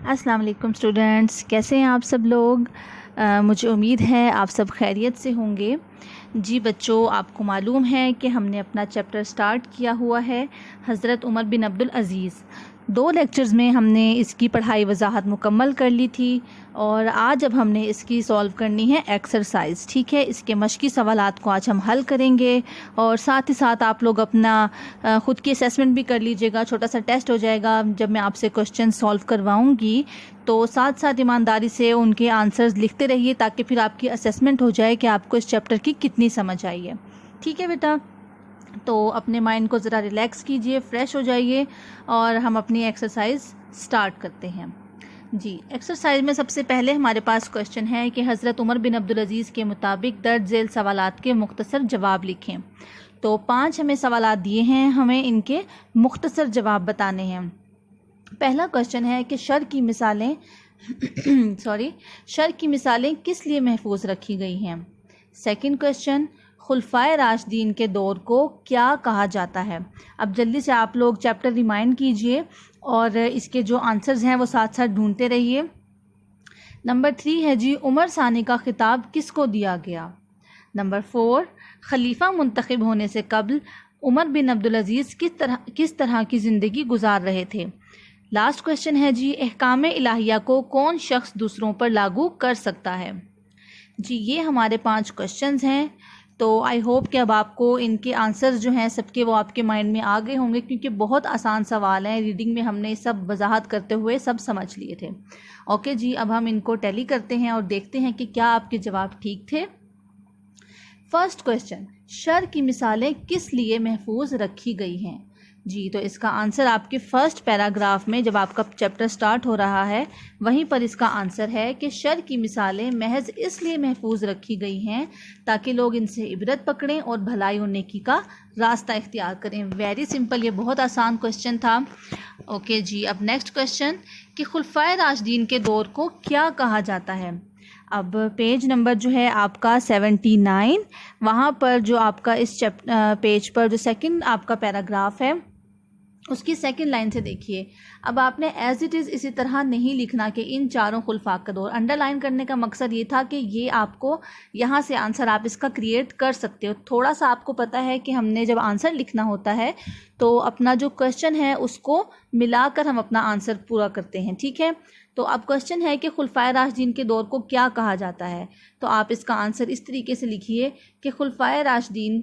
السلام علیکم اسٹوڈنٹس، کیسے ہیں آپ سب لوگ؟ مجھے امید ہے آپ سب خیریت سے ہوں گے۔ جی بچوں، آپ کو معلوم ہے کہ ہم نے اپنا چیپٹر سٹارٹ کیا ہوا ہے حضرت عمر بن عبدالعزیز۔ 2 لیکچرز میں ہم نے اس کی پڑھائی وضاحت مکمل کر لی تھی، اور آج اب ہم نے اس کی سولو کرنی ہے ایکسرسائز، ٹھیک ہے؟ اس کے مشقی سوالات کو آج ہم حل کریں گے، اور ساتھ ہی ساتھ آپ لوگ اپنا خود کی اسیسمنٹ بھی کر لیجئے گا۔ چھوٹا سا ٹیسٹ ہو جائے گا جب میں آپ سے کوشچن سولو کرواؤں گی، تو ساتھ ساتھ ایمانداری سے ان کے آنسرز لکھتے رہیے تاکہ پھر آپ کی اسیسمنٹ ہو جائے کہ آپ کو اس چیپٹر کی کتنی سمجھ آئی ہے، ٹھیک ہے بیٹا؟ تو اپنے مائنڈ کو ذرا ریلیکس کیجئے، فریش ہو جائیے، اور ہم اپنی ایکسرسائز سٹارٹ کرتے ہیں۔ جی، ایکسرسائز میں سب سے پہلے ہمارے پاس کوشچن ہے کہ حضرت عمر بن عبدالعزیز کے مطابق درج ذیل سوالات کے مختصر جواب لکھیں۔ تو 5 ہمیں سوالات دیے ہیں، ہمیں ان کے مختصر جواب بتانے ہیں۔ پہلا کوشچن ہے کہ شر کی مثالیں کس لیے محفوظ رکھی گئی ہیں؟ سیکنڈ کوشچن، خلفائے راشدین کے دور کو کیا کہا جاتا ہے؟ اب جلدی سے آپ لوگ چیپٹر ریمائنڈ کیجئے، اور اس کے جو آنسرز ہیں وہ ساتھ ساتھ ڈھونڈتے رہیے۔ نمبر 3 ہے جی، عمر ثانی کا خطاب کس کو دیا گیا؟ نمبر 4، خلیفہ منتخب ہونے سے قبل عمر بن عبدالعزیز کس طرح کی زندگی گزار رہے تھے؟ لاسٹ کوشچن ہے جی، احکام الہیہ کو کون شخص دوسروں پر لاگو کر سکتا ہے؟ جی، یہ ہمارے 5 کوشچنز ہیں۔ تو آئی ہوپ کہ اب آپ کو ان کے آنسرز جو ہیں سب کے وہ آپ کے مائنڈ میں آ گئے ہوں گے، کیونکہ بہت آسان سوال ہیں، ریڈنگ میں ہم نے سب وضاحت کرتے ہوئے سب سمجھ لیے تھے۔ اوکے جی، اب ہم ان کو ٹیلی کرتے ہیں اور دیکھتے ہیں کہ کیا آپ کے جواب ٹھیک تھے۔ فرسٹ کوشچن، شر کی مثالیں کس لیے محفوظ رکھی گئی ہیں؟ جی، تو اس کا آنسر آپ کے فرسٹ پیراگراف میں جب آپ کا چیپٹر سٹارٹ ہو رہا ہے وہیں پر اس کا آنسر ہے کہ شر کی مثالیں محض اس لیے محفوظ رکھی گئی ہیں تاکہ لوگ ان سے عبرت پکڑیں اور بھلائی اور نیکی کا راستہ اختیار کریں۔ ویری سمپل، یہ بہت آسان کوشچن تھا۔ اوکے جی، اب نیکسٹ کوشچن کہ خلفائے راشدین کے دور کو کیا کہا جاتا ہے؟ اب پیج نمبر جو ہے آپ کا 79، وہاں پر جو آپ کا اس پیج پر جو سیکنڈ آپ کا پیراگراف ہے اس کی سیکنڈ لائن سے دیکھیے۔ اب آپ نے ایز اٹ از اسی طرح نہیں لکھنا کہ ان چاروں خلفاء کا دور۔ انڈر لائن کرنے کا مقصد یہ تھا کہ یہ آپ کو یہاں سے آنسر آپ اس کا کریٹ کر سکتے ہو۔ تھوڑا سا آپ کو پتہ ہے کہ ہم نے جب آنسر لکھنا ہوتا ہے تو اپنا جو کوشچن ہے اس کو ملا کر ہم اپنا آنسر پورا کرتے ہیں، ٹھیک ہے؟ تو اب کوشچن ہے کہ خلفائے راشدین کے دور کو کیا کہا جاتا ہے، تو آپ اس کا آنسر اس طریقے سے لکھیے کہ خلفائے راشدین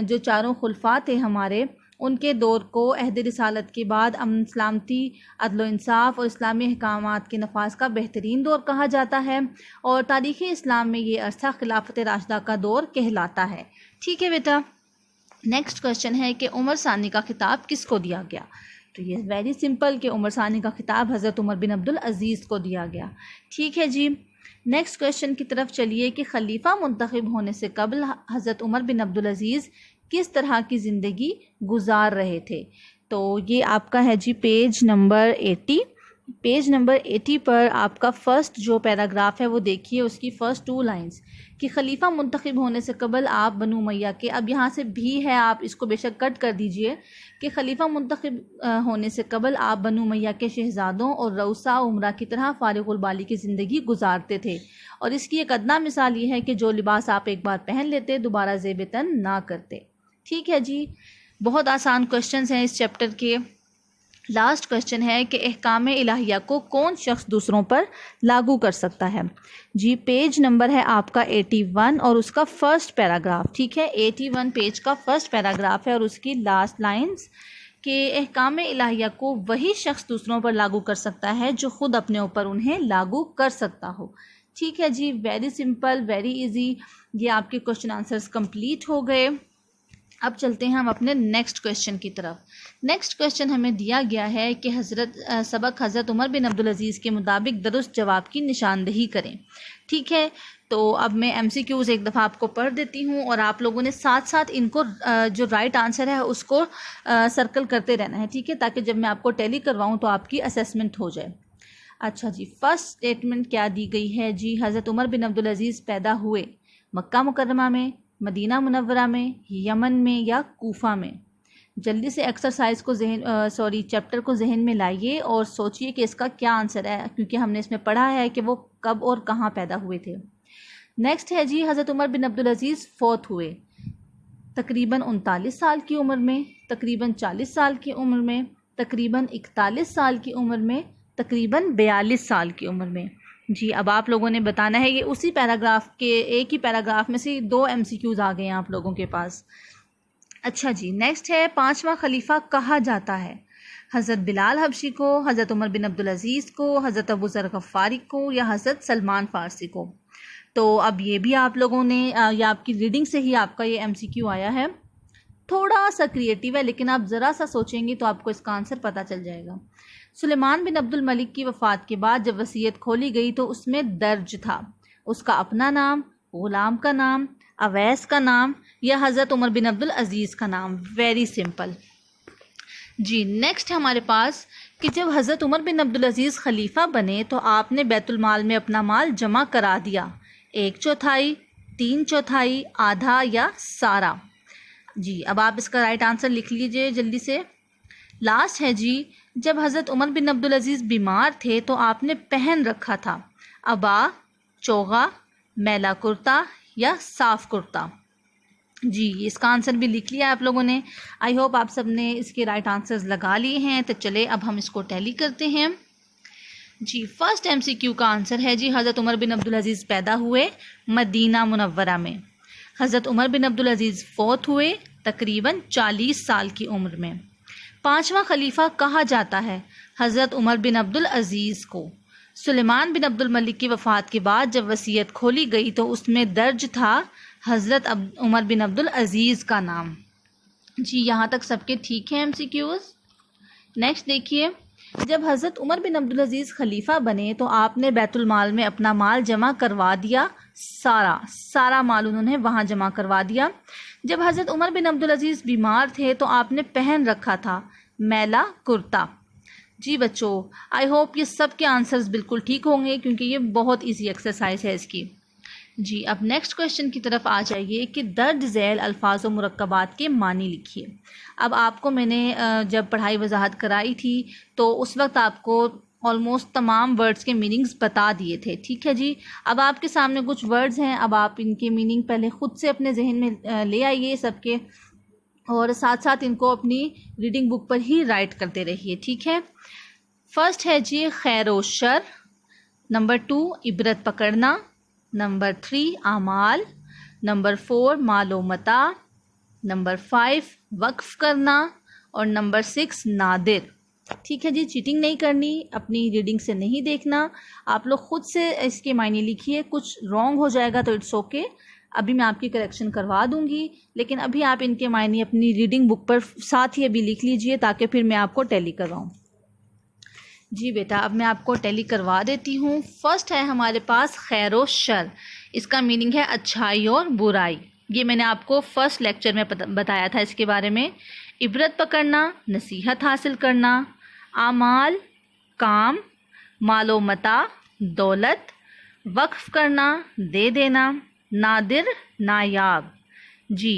جو چاروں خلفاء تھے ہمارے، ان کے دور کو عہد رسالت کے بعد امن سلامتی، عدل و انصاف اور اسلامی احکامات کے نفاذ کا بہترین دور کہا جاتا ہے، اور تاریخ اسلام میں یہ عرصہ خلافت راشدہ کا دور کہلاتا ہے، ٹھیک ہے بیٹا؟ نیکسٹ کوشچن ہے کہ عمر ثانی کا خطاب کس کو دیا گیا؟ تو یہ ویری سمپل کہ عمر ثانی کا خطاب حضرت عمر بن عبدالعزیز کو دیا گیا، ٹھیک ہے جی؟ نیکسٹ کوشچن کی طرف چلیے کہ خلیفہ منتخب ہونے سے قبل حضرت عمر بن عبدالعزیز کس طرح کی زندگی گزار رہے تھے؟ تو یہ آپ کا ہے جی پیج نمبر 80۔ پیج نمبر 80 پر آپ کا فرسٹ جو پیراگراف ہے وہ دیکھیے، اس کی فرسٹ 2 لائنز کہ خلیفہ منتخب ہونے سے قبل آپ بنو امیہ کے، اب یہاں سے بھی ہے، آپ اس کو بے شک کٹ کر دیجئے کہ خلیفہ منتخب ہونے سے قبل آپ بنو امیہ کے شہزادوں اور رؤسا عمرہ کی طرح فارغ البالی کی زندگی گزارتے تھے، اور اس کی ایک ادنیٰ مثال یہ ہے کہ جو لباس آپ ایک بار پہن لیتے دوبارہ زیب تن نہ کرتے، ٹھیک ہے جی؟ بہت آسان کوشچنز ہیں اس چیپٹر کے۔ لاسٹ کوشچن ہے کہ احکام الہیہ کو کون شخص دوسروں پر لاگو کر سکتا ہے؟ جی، پیج نمبر ہے آپ کا 81 اور اس کا فرسٹ پیراگراف، ٹھیک ہے؟ 81 پیج کا فرسٹ پیراگراف ہے اور اس کی لاسٹ لائنز کہ احکام الہیہ کو وہی شخص دوسروں پر لاگو کر سکتا ہے جو خود اپنے اوپر انہیں لاگو کر سکتا ہو، ٹھیک ہے جی؟ ویری سمپل، ویری ایزی، یہ آپ کے کوشچن آنسرز کمپلیٹ ہو گئے۔ اب چلتے ہیں ہم اپنے نیکسٹ کوشچن کی طرف۔ نیکسٹ کوشچن ہمیں دیا گیا ہے کہ سبق حضرت عمر بن عبدالعزیز کے مطابق درست جواب کی نشاندہی کریں، ٹھیک ہے؟ تو اب میں MCQs ایک دفعہ آپ کو پڑھ دیتی ہوں، اور آپ لوگوں نے ساتھ ساتھ ان کو جو رائٹ آنسر ہے اس کو سرکل کرتے رہنا ہے، ٹھیک ہے؟ تاکہ جب میں آپ کو ٹیلی کرواؤں تو آپ کی اسیسمنٹ ہو جائے۔ اچھا جی، فرسٹ اسٹیٹمنٹ کیا دی گئی ہے جی؟ حضرت عمر بن عبدالعزیز پیدا ہوئے مکہ مکرمہ میں، مدینہ منورہ میں، یمن میں یا کوفہ میں؟ جلدی سے ایکسرسائز کو چیپٹر کو ذہن میں لائیے اور سوچئے کہ اس کا کیا آنسر ہے، کیونکہ ہم نے اس میں پڑھا ہے کہ وہ کب اور کہاں پیدا ہوئے تھے۔ نیکسٹ ہے جی، حضرت عمر بن عبدالعزیز فوت ہوئے تقریباً 39 سال کی عمر میں، تقریباً 40 سال کی عمر میں، تقریباً 41 سال کی عمر میں، تقریباً 42 سال کی عمر میں۔ جی اب آپ لوگوں نے بتانا ہے، یہ اسی پیراگراف کے ایک ہی پیراگراف میں سے 2 MCQs آ گئے ہیں آپ لوگوں کے پاس۔ اچھا جی، نیکسٹ ہے 5واں خلیفہ کہا جاتا ہے؟ حضرت بلال حبشی کو، حضرت عمر بن عبدالعزیز کو، حضرت ابو ذر غفاری کو، یا حضرت سلمان فارسی کو؟ تو اب یہ بھی آپ لوگوں نے یا آپ کی ریڈنگ سے ہی آپ کا یہ MCQ آیا ہے، تھوڑا سا کریٹیو ہے لیکن آپ ذرا سا سوچیں گے تو آپ کو اس کا آنسر پتہ چل جائے گا۔ سلیمان بن عبد الملک کی وفات کے بعد جب وصیت کھولی گئی تو اس میں درج تھا اس کا اپنا نام، غلام کا نام، اویس کا نام، یا حضرت عمر بن عبد العزیز کا نام؟ Very simple. جی نیکسٹ ہے ہمارے پاس کہ جب حضرت عمر بن عبدالعزیز خلیفہ بنے تو آپ نے بیت المال میں اپنا مال جمع کرا دیا، 1/4، 3/4، آدھا یا سارا؟ جی اب آپ اس کا رائٹ آنسر لکھ لیجئے جلدی سے۔ لاسٹ ہے جی، جب حضرت عمر بن عبدالعزیز بیمار تھے تو آپ نے پہن رکھا تھا ابا، چوغا، میلا کرتا یا صاف کرتا؟ جی اس کا آنسر بھی لکھ لیا آپ لوگوں نے۔ آئی ہوپ آپ سب نے اس کے رائٹ آنسرز لگا لیے ہیں، تو چلے اب ہم اس کو ٹیلی کرتے ہیں۔ جی فرسٹ MCQ کا آنسر ہے جی، حضرت عمر بن عبدالعزیز پیدا ہوئے مدینہ منورہ میں، حضرت عمر بن عبدالعزیز فوت ہوئے تقریباً 40 سال کی عمر میں۔ 5واں خلیفہ کہا جاتا ہے حضرت عمر بن عبدالعزیز کو۔ سلیمان بن عبد الملک کی وفات کے بعد جب وصیت کھولی گئی تو اس میں درج تھا حضرت عمر بن عبدالعزیز کا نام۔ جی یہاں تک سب کے ٹھیک ہیں MCQs؟ نیکسٹ دیکھیے، جب حضرت عمر بن عبدالعزیز خلیفہ بنے تو آپ نے بیت المال میں اپنا مال جمع کروا دیا، سارا مال انہوں نے وہاں جمع کروا دیا۔ جب حضرت عمر بن عبدالعزیز بیمار تھے تو آپ نے پہن رکھا تھا میلا کرتا۔ جی بچوں آئی ہوپ یہ سب کے آنسرز بالکل ٹھیک ہوں گے کیونکہ یہ بہت ایزی ایکسرسائز ہے اس کی۔ جی اب نیکسٹ کویشچن کی طرف آ جائیے کہ درج ذیل الفاظ و مرکبات کے معنی لکھیے۔ اب آپ کو میں نے جب پڑھائی وضاحت کرائی تھی تو اس وقت آپ کو آلموسٹ تمام ورڈز کے میننگز بتا دیے تھے، ٹھیک ہے جی۔ اب آپ کے سامنے کچھ ورڈز ہیں، اب آپ ان کے میننگ پہلے خود سے اپنے ذہن میں لے آئیے سب کے، اور ساتھ ساتھ ان کو اپنی ریڈنگ بک پر ہی رائٹ کرتے رہیے، ٹھیک ہے۔ فرسٹ ہے جی خیر و شر، نمبر 2 عبرت پکڑنا، نمبر 3 اعمال، نمبر 4 مال و متاع، نمبر 5 وقف کرنا، اور نمبر 6 نادر۔ ٹھیک ہے جی، چیٹنگ نہیں کرنی، اپنی ریڈنگ سے نہیں دیکھنا، آپ لوگ خود سے اس کے معنی لکھیے۔ کچھ رانگ ہو جائے گا تو اٹس اوکے، ابھی میں آپ کی کریکشن کروا دوں گی، لیکن ابھی آپ ان کے معنی اپنی ریڈنگ بک پر ساتھ ہی ابھی لکھ لیجئے تاکہ پھر میں آپ کو ٹیلی کرواؤں۔ جی بیٹا اب میں آپ کو ٹیلی کروا دیتی ہوں۔ فرسٹ ہے ہمارے پاس خیر و شر، اس کا میننگ ہے اچھائی اور برائی، یہ میں نے آپ کو فرسٹ لیکچر میں بتایا تھا اس کے بارے میں۔ عبرت پکڑنا، نصیحت حاصل کرنا، اعمال کام، مال و متاع دولت، وقف کرنا دے دینا، نادر نایاب۔ جی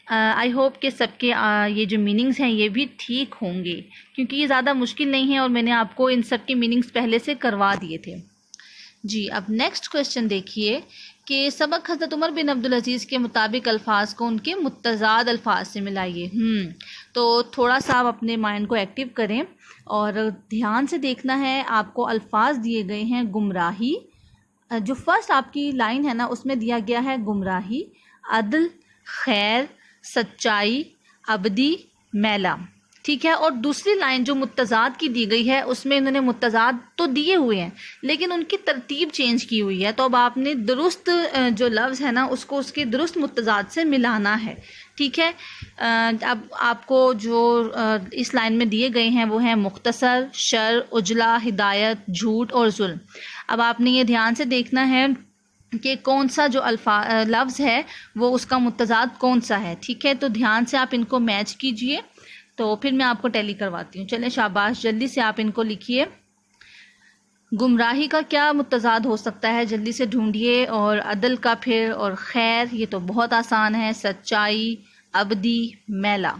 آئی ہوپ کہ سب کے یہ جو میننگز ہیں یہ بھی ٹھیک ہوں گے کیونکہ یہ زیادہ مشکل نہیں ہے اور میں نے آپ کو ان سب کے میننگز پہلے سے کروا دیے تھے۔ جی اب نیکسٹ کویشچن دیکھیے کہ سبق حضرت عمر بن عبدالعزیز کے مطابق الفاظ کو ان کے متضاد الفاظ سے ملائیے۔ تو تھوڑا سا آپ اپنے مائنڈ کو ایکٹیو کریں اور دھیان سے دیکھنا ہے، آپ کو الفاظ دیے گئے ہیں گمراہی، جو فرسٹ آپ کی لائن ہے نا اس میں دیا گیا ہے گمراہی، عدل، خیر، سچائی، ابدی، میلا، ٹھیک ہے، اور دوسری لائن جو متضاد کی دی گئی ہے اس میں انہوں نے متضاد تو دیے ہوئے ہیں لیکن ان کی ترتیب چینج کی ہوئی ہے، تو اب آپ نے درست جو لفظ ہے نا اس کو اس کے درست متضاد سے ملانا ہے، ٹھیک ہے۔ اب آپ کو جو اس لائن میں دیے گئے ہیں وہ ہیں مختصر، شر، اجلا، ہدایت، جھوٹ اور ظلم۔ اب آپ نے یہ دھیان سے دیکھنا ہے کہ کون سا جو لفظ ہے وہ اس کا متضاد کون سا ہے، ٹھیک ہے، تو دھیان سے آپ ان کو میچ کیجئے تو پھر میں آپ کو ٹیلی کرواتی ہوں۔ چلیں شاباش، جلدی سے آپ ان کو لکھیے۔ گمراہی کا کیا متضاد ہو سکتا ہے، جلدی سے ڈھونڈیے، اور عدل کا پھر، اور خیر یہ تو بہت آسان ہے، سچائی، ابدی، میلا۔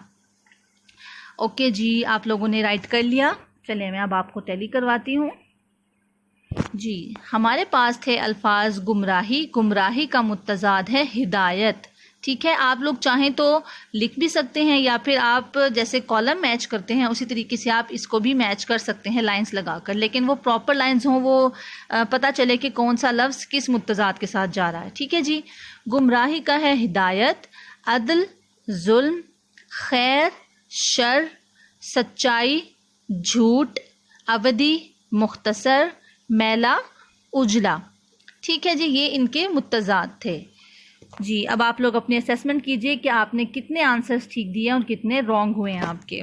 اوکے جی، آپ لوگوں نے رائٹ کر لیا. چلیں میں اب آپ کو ٹیلی کرواتی ہوں. جی ہمارے پاس تھے الفاظ گمراہی. گمراہی کا متضاد ہے ہدایت. ٹھیک ہے، آپ لوگ چاہیں تو لکھ بھی سکتے ہیں یا پھر آپ جیسے کالم میچ کرتے ہیں اسی طریقے سے آپ اس کو بھی میچ کر سکتے ہیں لائنز لگا کر، لیکن وہ پراپر لائنز ہوں، وہ پتہ چلے کہ کون سا لفظ کس متضاد کے ساتھ جا رہا ہے. ٹھیک ہے جی. گمراہی کا ہے ہدایت، عدل، ظلم، خیر، شر، سچائی، جھوٹ، ابدی، مختصر، میلا، اجلا. ٹھیک ہے جی، یہ ان کے متضاد تھے. جی اب آپ لوگ اپنی اسیسمنٹ کیجئے کہ آپ نے کتنے آنسرز ٹھیک دیے اور کتنے رانگ ہوئے ہیں آپ کے.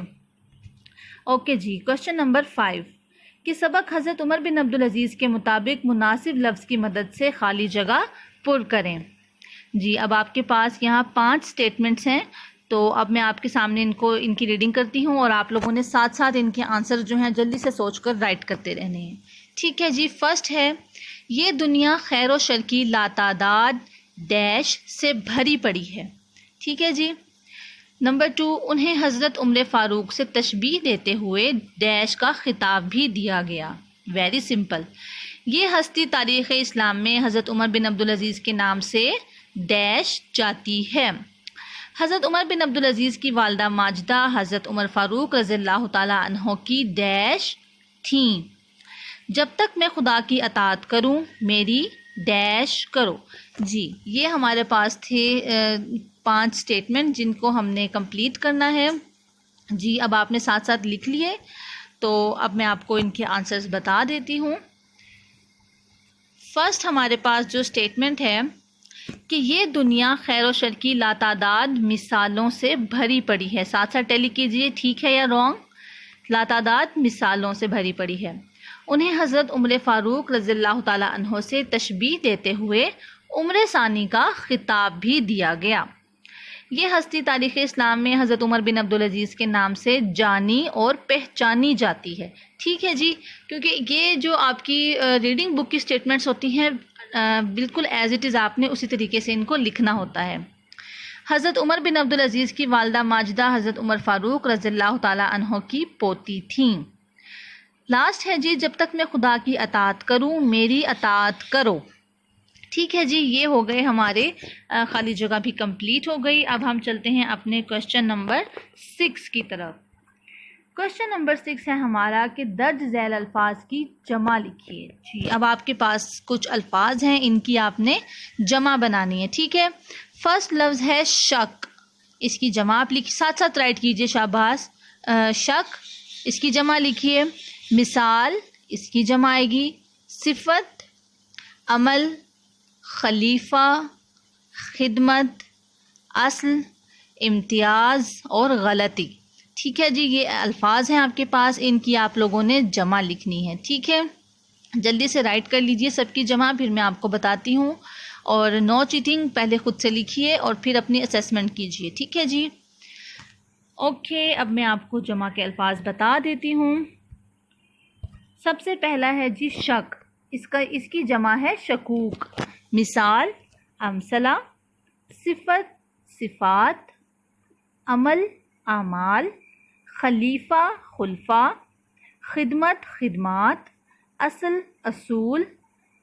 اوکے جی، کوشچن نمبر 5 کہ سبق حضرت عمر بن عبدالعزیز کے مطابق مناسب لفظ کی مدد سے خالی جگہ پر کریں. جی اب آپ کے پاس یہاں 5 سٹیٹمنٹس ہیں، تو اب میں آپ کے سامنے ان کی ریڈنگ کرتی ہوں اور آپ لوگوں نے ساتھ ساتھ ان کے آنسر جو ہیں جلدی سے سوچ کر رائٹ کرتے رہنے ہیں. ٹھیک ہے جی. فرسٹ ہے، یہ دنیا خیر و شر کی لاتعداد ڈیش سے بھری پڑی ہے. ٹھیک ہے جی. نمبر 2، انہیں حضرت عمر فاروق سے تشبیہ دیتے ہوئے ڈیش کا خطاب بھی دیا گیا. Very simple. یہ ہستی تاریخ اسلام میں حضرت عمر بن عبدالعزیز کے نام سے ڈیش جاتی ہے. حضرت عمر بن عبدالعزیز کی والدہ ماجدہ حضرت عمر فاروق رضی اللہ تعالی عنہ کی ڈیش تھیں. جب تک میں خدا کی اطاعت کروں میری ڈیش کرو. جی یہ ہمارے پاس تھے 5 سٹیٹمنٹ جن کو ہم نے کمپلیٹ کرنا ہے. جی اب آپ نے ساتھ ساتھ لکھ لیے، تو اب میں آپ کو ان کے آنسرز بتا دیتی ہوں. فرسٹ ہمارے پاس جو سٹیٹمنٹ ہے کہ یہ دنیا خیر و شر کی لاتعداد مثالوں سے بھری پڑی ہے. ساتھ ساتھ ٹیلی کیجئے ٹھیک ہے یا رانگ. لاتعداد مثالوں سے بھری پڑی ہے. انہیں حضرت عمر فاروق رضی اللہ تعالی عنہ سے تشبیہ دیتے ہوئے عمر ثانی کا خطاب بھی دیا گیا. یہ ہستی تاریخ اسلام میں حضرت عمر بن عبدالعزیز کے نام سے جانی اور پہچانی جاتی ہے. ٹھیک ہے جی. کیونکہ یہ جو آپ کی ریڈنگ بک کی سٹیٹمنٹس ہوتی ہیں بالکل ایز اٹ از آپ نے اسی طریقے سے ان کو لکھنا ہوتا ہے. حضرت عمر بن عبدالعزیز کی والدہ ماجدہ حضرت عمر فاروق رضی اللہ تعالی عنہ کی پوتی تھیں. لاسٹ ہے جی، جب تک میں خدا کی اطاعت کروں میری اطاعت کرو. ٹھیک ہے جی. یہ ہو گئے ہمارے خالی جگہ بھی کمپلیٹ ہو گئی. اب ہم چلتے ہیں اپنے کوشچن نمبر 6 کی طرف. کوشچن نمبر 6 ہے ہمارا کہ درج ذیل الفاظ کی جمع لکھیے. جی اب آپ کے پاس کچھ الفاظ ہیں، ان کی آپ نے جمع بنانی ہے. ٹھیک ہے. فرسٹ لفظ ہے شک. اس کی جمع آپ لکھ ساتھ ساتھ رائٹ کیجئے. شاباش. شک اس کی جمع لکھیے. مثال اس کی جمع آئے گی. صفت، عمل، خلیفہ، خدمت، اصل، امتیاز اور غلطی. ٹھیک ہے جی. یہ الفاظ ہیں آپ کے پاس، ان کی آپ لوگوں نے جمع لکھنی ہے. ٹھیک ہے. جلدی سے رائٹ کر لیجئے سب کی جمع، پھر میں آپ کو بتاتی ہوں. اور نو چیٹنگ، پہلے خود سے لکھیے اور پھر اپنی اسیسمنٹ کیجئے. ٹھیک ہے جی. اوکے اب میں آپ کو جمع کے الفاظ بتا دیتی ہوں. سب سے پہلا ہے جی شک. اس کی جمع ہے شکوک. مثال امثلہ، صفت صفات، عمل اعمال، خلیفہ خلفاء، خدمت خدمات، اصل اصول،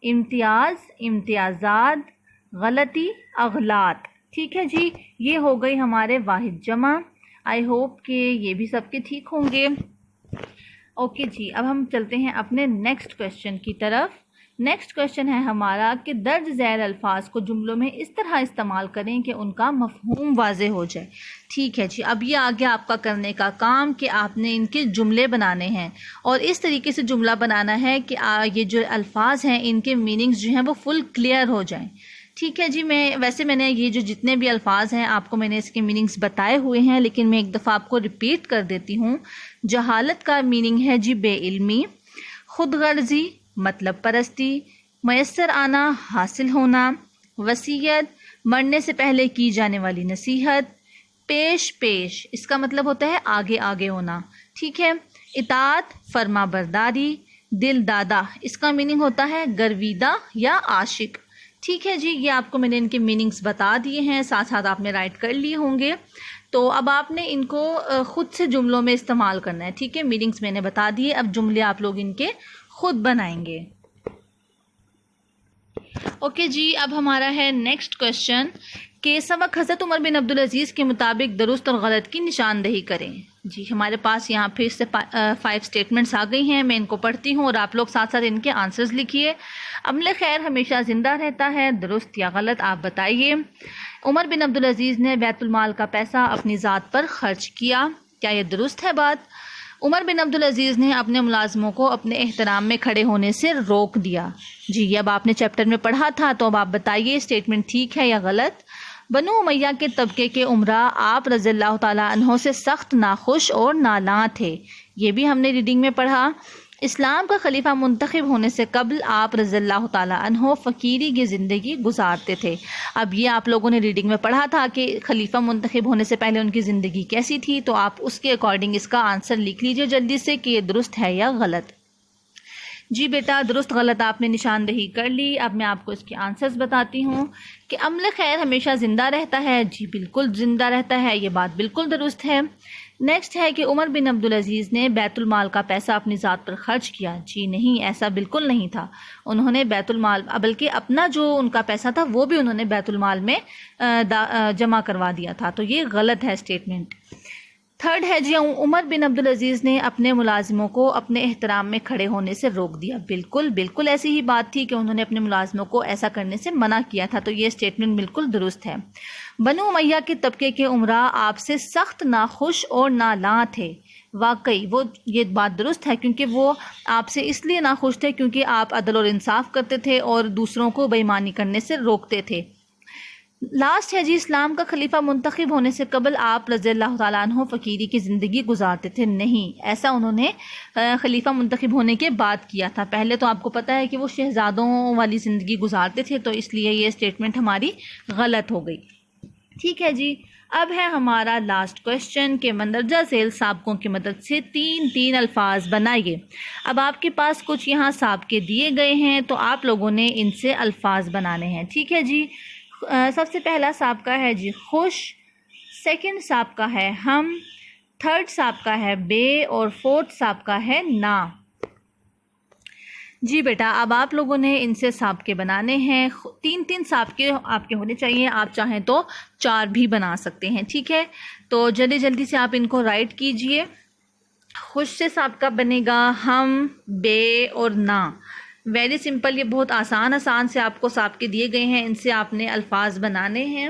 امتیاز امتیازات، غلطی اغلاط. ٹھیک ہے جی. یہ ہو گئی ہمارے واحد جمع. آئی ہوپ کہ یہ بھی سب کے ٹھیک ہوں گے. اوکے جی. اب ہم چلتے ہیں اپنے نیکسٹ کوشچن کی طرف. نیکسٹ کوشچن ہے ہمارا کہ درج ذیل الفاظ کو جملوں میں اس طرح استعمال کریں کہ ان کا مفہوم واضح ہو جائے. ٹھیک ہے جی. اب یہ آگے آپ کا کرنے کا کام کہ آپ نے ان کے جملے بنانے ہیں اور اس طریقے سے جملہ بنانا ہے کہ یہ جو الفاظ ہیں ان کے میننگز جو ہیں وہ فل کلیئر ہو جائیں. ٹھیک ہے جی. میں نے یہ جو جتنے بھی الفاظ ہیں آپ کو میں نے اس کے میننگز بتائے ہوئے ہیں، لیکن میں ایک دفعہ آپ کو ریپیٹ کر دیتی ہوں. جہالت کا میننگ ہے جی بے علمی. خود غرضی مطلب پرستی. میسر آنا حاصل ہونا. وصیت مرنے سے پہلے کی جانے والی نصیحت. پیش پیش اس کا مطلب ہوتا ہے آگے آگے ہونا. ٹھیک ہے. اطاعت فرما برداری. دل دادا اس کا میننگ ہوتا ہے گرویدہ یا عاشق. ٹھیک ہے جی. یہ آپ کو میں نے ان کے میننگز بتا دیے ہیں، ساتھ ساتھ آپ نے رائٹ کر لیے ہوں گے. تو اب آپ نے ان کو خود سے جملوں میں استعمال کرنا ہے، ٹھیک ہے. میننگس میں نے بتا دیے، اب جملے آپ لوگ ان کے خود بنائیں گے. اوکے جی، اب ہمارا ہے نیکسٹ کوشچن کہ سبق حضرت عمر بن عبدالعزیز کے مطابق درست اور غلط کی نشاندہی کریں. جی ہمارے پاس یہاں پھر سے 5 اسٹیٹمنٹس آ گئی ہیں، میں ان کو پڑھتی ہوں اور آپ لوگ ساتھ ساتھ ان کے آنسرز لکھیے. عمل خیر ہمیشہ زندہ رہتا ہے، درست یا غلط آپ بتائیے. عمر بن عبدالعزیز نے بیت المال کا پیسہ اپنی ذات پر خرچ کیا، کیا یہ درست ہے بات؟ عمر بن عبدالعزیز نے اپنے ملازموں کو اپنے احترام میں کھڑے ہونے سے روک دیا. جی یہ اب آپ نے چیپٹر میں پڑھا تھا، تو اب آپ بتائیے اسٹیٹمنٹ ٹھیک ہے یا غلط. بنو امیہ کے طبقے کے عمراء آپ رضی اللہ تعالیٰ عنہ سے سخت ناخوش اور نالاں تھے، یہ بھی ہم نے ریڈنگ میں پڑھا. اسلام کا خلیفہ منتخب ہونے سے قبل آپ رضی اللہ تعالیٰ عنہ فقیری کی زندگی گزارتے تھے. اب یہ آپ لوگوں نے ریڈنگ میں پڑھا تھا کہ خلیفہ منتخب ہونے سے پہلے ان کی زندگی کیسی تھی، تو آپ اس کے اکارڈنگ اس کا آنسر لکھ لیجئے جلدی سے کہ یہ درست ہے یا غلط. جی بیٹا درست غلط آپ نے نشاندہی کر لی. اب میں آپ کو اس کے آنسرز بتاتی ہوں کہ عمل خیر ہمیشہ زندہ رہتا ہے. جی بالکل زندہ رہتا ہے، یہ بات بالکل درست ہے. نیکسٹ ہے کہ عمر بن عبدالعزیز نے بیت المال کا پیسہ اپنی ذات پر خرچ کیا. جی نہیں، ایسا بالکل نہیں تھا. انہوں نے بیت المال بلکہ اپنا جو ان کا پیسہ تھا وہ بھی انہوں نے بیت المال میں جمع کروا دیا تھا، تو یہ غلط ہے اسٹیٹمنٹ. تھرڈ ہے جی عمر بن عبدالعزیز نے اپنے ملازموں کو اپنے احترام میں کھڑے ہونے سے روک دیا. بالکل ایسی ہی بات تھی کہ انہوں نے اپنے ملازموں کو ایسا کرنے سے منع کیا تھا، تو یہ اسٹیٹمنٹ بالکل درست ہے. بنو امیہ کے طبقے کے عمراء آپ سے سخت ناخوش اور نالاں تھے. واقعی وہ یہ بات درست ہے، کیونکہ وہ آپ سے اس لیے ناخوش تھے کیونکہ آپ عدل اور انصاف کرتے تھے اور دوسروں کو بے ایمانی کرنے سے روکتے تھے. لاسٹ ہے جی اسلام کا خلیفہ منتخب ہونے سے قبل آپ رضی اللہ تعالیٰ عنہ فقیری کی زندگی گزارتے تھے. نہیں، ایسا انہوں نے خلیفہ منتخب ہونے کے بعد کیا تھا. پہلے تو آپ کو پتہ ہے کہ وہ شہزادوں والی زندگی گزارتے تھے، تو اس لیے یہ اسٹیٹمنٹ ہماری غلط ہو گئی. ٹھیک ہے جی، اب ہے ہمارا لاسٹ کویشچن کہ مندرجہ ذیل سابقوں کی مدد سے تین الفاظ بنائیے. اب آپ کے پاس کچھ یہاں سابقے دیے گئے ہیں، تو آپ لوگوں نے ان سے الفاظ بنانے ہیں. ٹھیک ہے جی، سب سے پہلا سابقہ ہے جی خوش، سیکنڈ سابقہ ہے ہم، تھرڈ سابقہ ہے بے، اور فورتھ سابقہ ہے نا. جی بیٹا اب آپ لوگوں نے ان سے سابقے بنانے ہیں. 3 سابقے آپ کے ہونے چاہیے، آپ چاہیں تو 4 بھی بنا سکتے ہیں. ٹھیک ہے، تو جلدی سے آپ ان کو رائٹ کیجئے. خوش سے سابقہ بنے گا ہم، بے اور نا. ویری سمپل، یہ بہت آسان سے آپ کو سابقے دیے گئے ہیں، ان سے آپ نے الفاظ بنانے ہیں.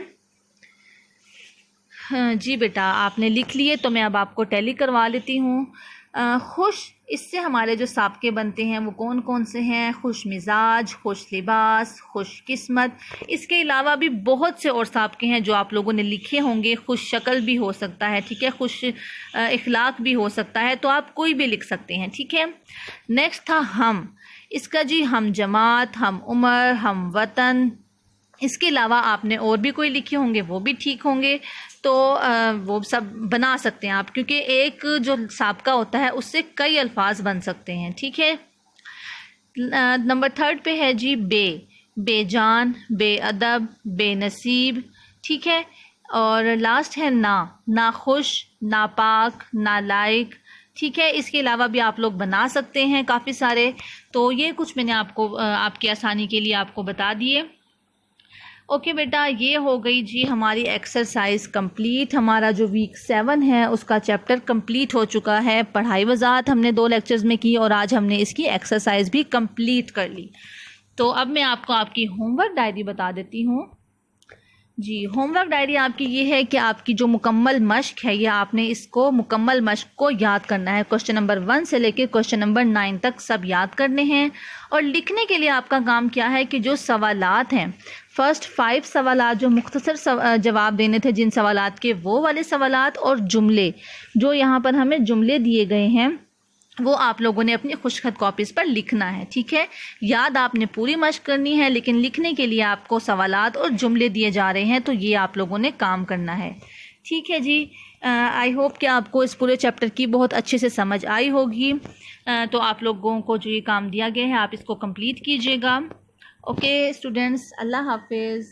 جی بیٹا آپ نے لکھ لیے، تو میں اب آپ کو ٹیلی کروا لیتی ہوں. خوش، اس سے ہمارے جو سابقے بنتے ہیں وہ کون سے ہیں؟ خوش مزاج، خوش لباس، خوش قسمت. اس کے علاوہ بھی بہت سے اور سابقے ہیں جو آپ لوگوں نے لکھے ہوں گے. خوش شکل بھی ہو سکتا ہے، ٹھیک ہے، خوش اخلاق بھی ہو سکتا ہے، تو آپ کوئی بھی لکھ سکتے ہیں. ٹھیک ہے. نیکسٹ تھا ہم، اس کا جی ہم جماعت، ہم عمر، ہم وطن. اس کے علاوہ آپ نے اور بھی کوئی لکھے ہوں گے، وہ بھی ٹھیک ہوں گے، تو وہ سب بنا سکتے ہیں آپ، کیونکہ ایک جو سابقہ ہوتا ہے اس سے کئی الفاظ بن سکتے ہیں. ٹھیک ہے. نمبر 3 پہ ہے جی بے جان، بے ادب، بے نصیب. ٹھیک ہے. اور لاسٹ ہے ناخوش، ناپاک، نالائق. ٹھیک ہے. اس کے علاوہ بھی آپ لوگ بنا سکتے ہیں کافی سارے. تو یہ کچھ میں نے آپ کی آسانی کے لیے آپ کو بتا دیے. اوکے بیٹا، یہ ہو گئی جی ہماری ایکسرسائز کمپلیٹ. ہمارا جو ویک 7 ہے اس کا چیپٹر کمپلیٹ ہو چکا ہے. پڑھائی وضاحت ہم نے 2 لیکچرز میں کی، اور آج ہم نے اس کی ایکسرسائز بھی کمپلیٹ کر لی. تو اب میں آپ کو آپ کی ہوم ورک ڈائری بتا دیتی ہوں. جی ہوم ورک ڈائری آپ کی یہ ہے کہ آپ کی جو مکمل مشق ہے، یہ آپ نے اس کو مکمل مشق کو یاد کرنا ہے. کوشچن نمبر 1 سے لے کے کوشچن نمبر 9 تک سب یاد کرنے ہیں. اور لکھنے کے لیے آپ کا کام کیا ہے کہ جو سوالات ہیں، فرسٹ 5 سوالات جو مختصر جواب دینے تھے جن سوالات کے، وہ والے سوالات، اور جملے جو یہاں پر ہمیں جملے دیے گئے ہیں وہ آپ لوگوں نے اپنی خوش خط کاپیز پر لکھنا ہے. ٹھیک ہے. یاد آپ نے پوری مشق کرنی ہے، لیکن لکھنے کے لیے آپ کو سوالات اور جملے دیے جا رہے ہیں، تو یہ آپ لوگوں نے کام کرنا ہے. ٹھیک ہے جی. آئی ہوپ کہ آپ کو اس پورے چیپٹر کی بہت اچھے سے سمجھ آئی ہوگی. تو آپ لوگوں کو جو یہ کام دیا گیا ہے آپ اس کو کمپلیٹ کیجیے گا. اوکے اسٹوڈینٹس، اللہ حافظ.